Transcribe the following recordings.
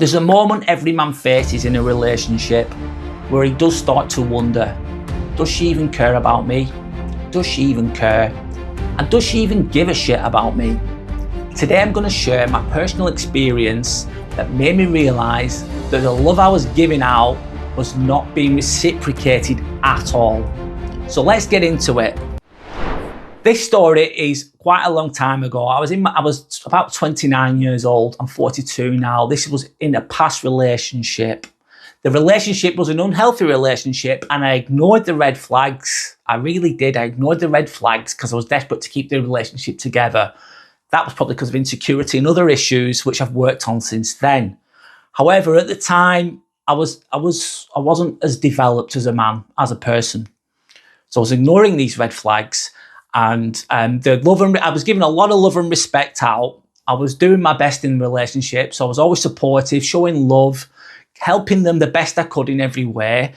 There's a moment every man faces in a relationship where he does start to wonder, does she even care about me? Does she even care? And does she even give a shit about me? Today I'm going to share my personal experience that made me realise that the love I was giving out was not being reciprocated at all. So let's get into it. This story is quite a long time ago. I was about 29 years old. I'm 42 now. This was in a past relationship. The relationship was an unhealthy relationship and I ignored the red flags. I really did. I ignored the red flags because I was desperate to keep the relationship together. That was probably because of insecurity and other issues which I've worked on since then. However, at the time, I wasn't as developed as a man, as a person. So I was ignoring these red flags. And I was giving a lot of love and respect out. I was doing my best in relationships. So I was always supportive, showing love, helping them the best I could in every way.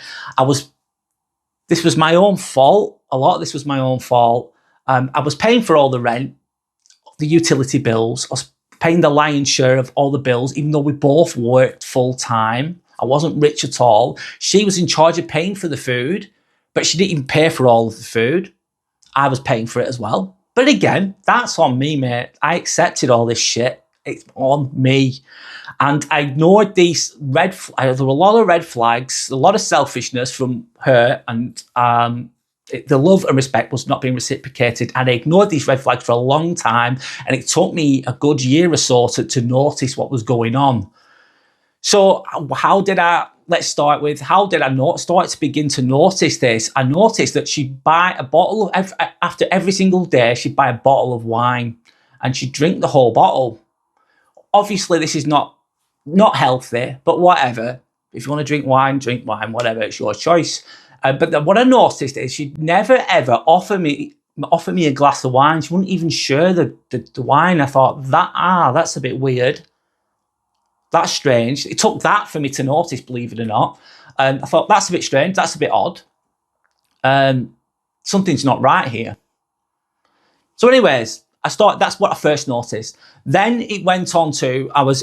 This was my own fault. A lot of this was my own fault. I was paying for all the rent, the utility bills. I was paying the lion's share of all the bills, even though we both worked full time. I wasn't rich at all. She was in charge of paying for the food, but she didn't even pay for all of the food. I was paying for it as well. But again, that's on me, mate. I accepted all this shit. It's on me. And I ignored these red flags. There were a lot of red flags, a lot of selfishness from her, and the love and respect was not being reciprocated. And I ignored these red flags for a long time. And it took me a good year or so to notice what was going on. So let's start with, how did I start to begin to notice this? I noticed that she'd buy a bottle after every single day, she'd buy a bottle of wine and she'd drink the whole bottle. Obviously, this is not healthy, but whatever. If you want to drink wine, whatever, it's your choice. But what I noticed is she'd never, ever offer me a glass of wine. She wouldn't even share the wine. I thought, that's a bit weird. That's strange. It took that for me to notice, believe it or not. I thought, that's a bit strange. That's a bit odd. Something's not right here. So anyways, that's what I first noticed. Then it went on to, this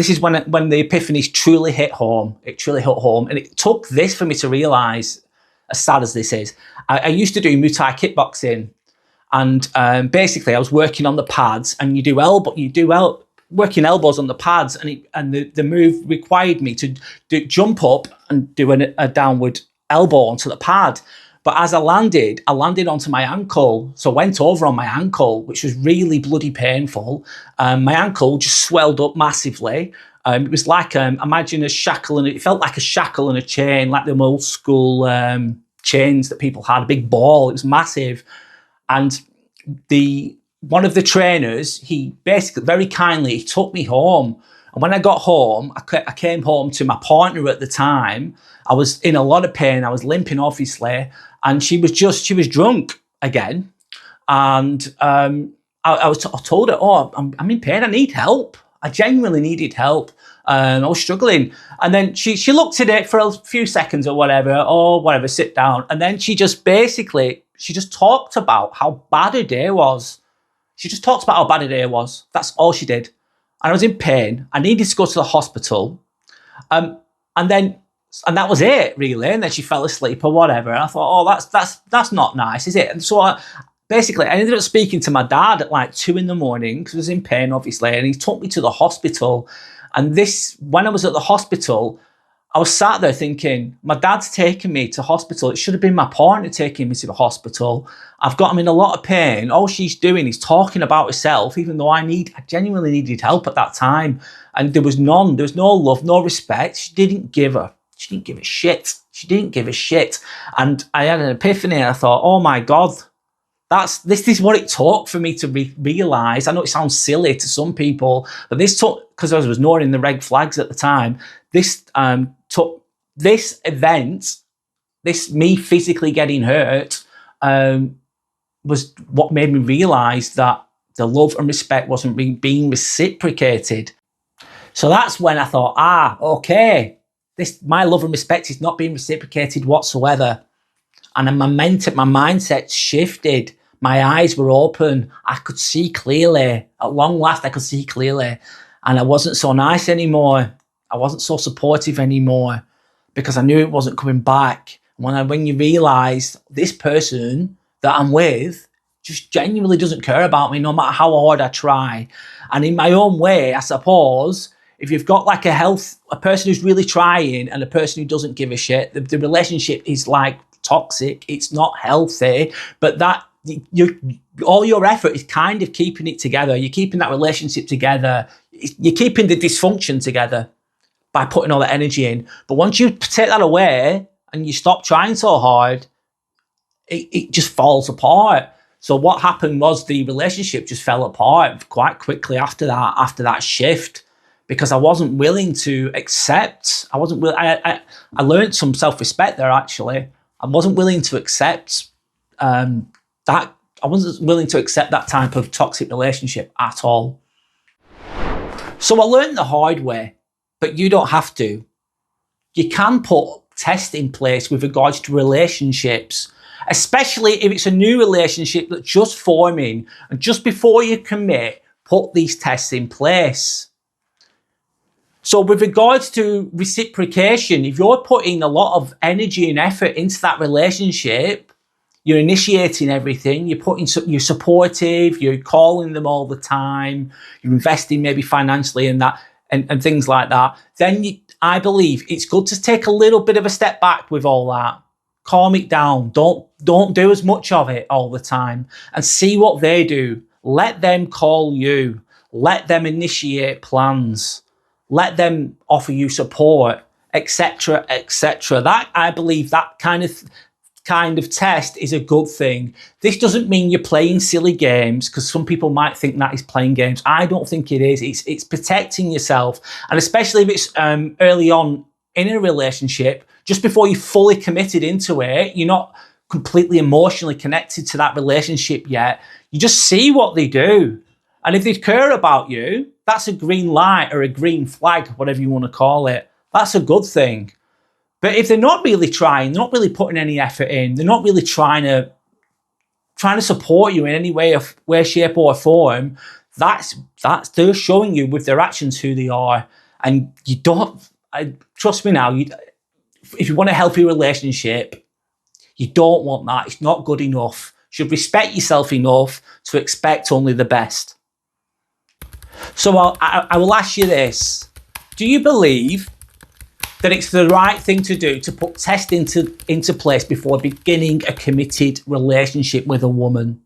is when the epiphanies truly hit home. It truly hit home. And it took this for me to realise, as sad as this is, I used to do Muay Thai kickboxing. And basically I was working on the pads and working elbows on the pads, and the move required me to jump up and do a downward elbow onto the pad. But as I landed onto my ankle, so I went over on my ankle, which was really bloody painful. My ankle just swelled up massively. It was like, imagine a shackle, and it felt like a shackle and a chain, like them old school chains that people had, a big ball. It was massive. And one of the trainers, he basically very kindly took me home. And when I got home, I came home to my partner at the time. I was in a lot of pain. I was limping, obviously. And she was drunk again. And I told her, I'm in pain. I need help. I genuinely needed help. I was struggling. And then she looked at it for a few seconds or whatever, sit down. And then she just talked about how bad her day was. She just talked about how bad her day was. That's all she did. And I was in pain. I needed to go to the hospital. And that was it, really. And then she fell asleep or whatever. And I thought, that's not nice, is it? And so I ended up speaking to my dad at like 2 a.m. because I was in pain, obviously. And he took me to the hospital. And when I was at the hospital, I was sat there thinking, my dad's taking me to hospital. It should have been my partner taking me to the hospital. I've got him in a lot of pain. All she's doing is talking about herself, even though I genuinely needed help at that time. And there was no love, no respect. She didn't give a shit. She didn't give a shit. And I had an epiphany and I thought, oh my God, this is what it took for me to realise. I know it sounds silly to some people, but this took, because I was ignoring the red flags at the time, this event, me physically getting hurt, was what made me realise that the love and respect wasn't being reciprocated. So that's when I thought, okay, my love and respect is not being reciprocated whatsoever. And then my mindset shifted. My eyes were open. I could see clearly. At long last, I could see clearly. And I wasn't so nice anymore. I wasn't so supportive anymore because I knew it wasn't coming back. When you realise this person that I'm with just genuinely doesn't care about me no matter how hard I try. And in my own way, I suppose, if you've got like a person who's really trying and a person who doesn't give a shit, the relationship is like toxic. It's not healthy, but all your effort is kind of keeping it together. You're keeping that relationship together. You're keeping the dysfunction together by putting all that energy in. But once you take that away and you stop trying so hard, it just falls apart. So what happened was the relationship just fell apart quite quickly after that shift, because I wasn't willing to accept. I learned some self-respect there, actually. I wasn't willing to accept that. I wasn't willing to accept that type of toxic relationship at all. So I learned the hard way, but you don't have to. You can put tests in place with regards to relationships, especially if it's a new relationship that's just forming, and just before you commit, put these tests in place. So with regards to reciprocation, if you're putting a lot of energy and effort into that relationship, you're initiating everything, you're supportive, you're calling them all the time, you're investing maybe financially in that and things like that, then I believe it's good to take a little bit of a step back with all that. Calm it down. Don't do as much of it all the time, and see what they do. Let them call you. Let them initiate plans. Let them offer you support, etc., etc. That, I believe, that kind of test is a good thing. This doesn't mean you're playing silly games, because some people might think that is playing games. I don't think it is. It's protecting yourself, and especially if it's early on in a relationship, just before you fully committed into it, you're not completely emotionally connected to that relationship yet. You just see what they do, and if they care about you, that's a green light or a green flag, whatever you want to call it. That's a good thing. But if they're not really trying, they're not really putting any effort in, they're not really trying to support you in any way, shape, or form, that's they're showing you with their actions who they are. And you don't, trust me now, if you want a healthy relationship, you don't want that. It's not good enough. You should respect yourself enough to expect only the best. So I will ask you this: do you believe that it's the right thing to do to put tests into place before beginning a committed relationship with a woman?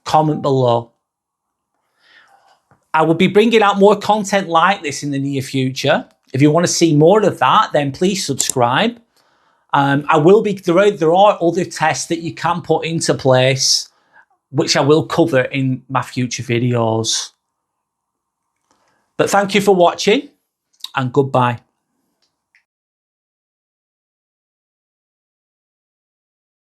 Comment below. I will be bringing out more content like this in the near future. If you want to see more of that, then please subscribe. There are other tests that you can put into place, which I will cover in my future videos. But thank you for watching, and goodbye.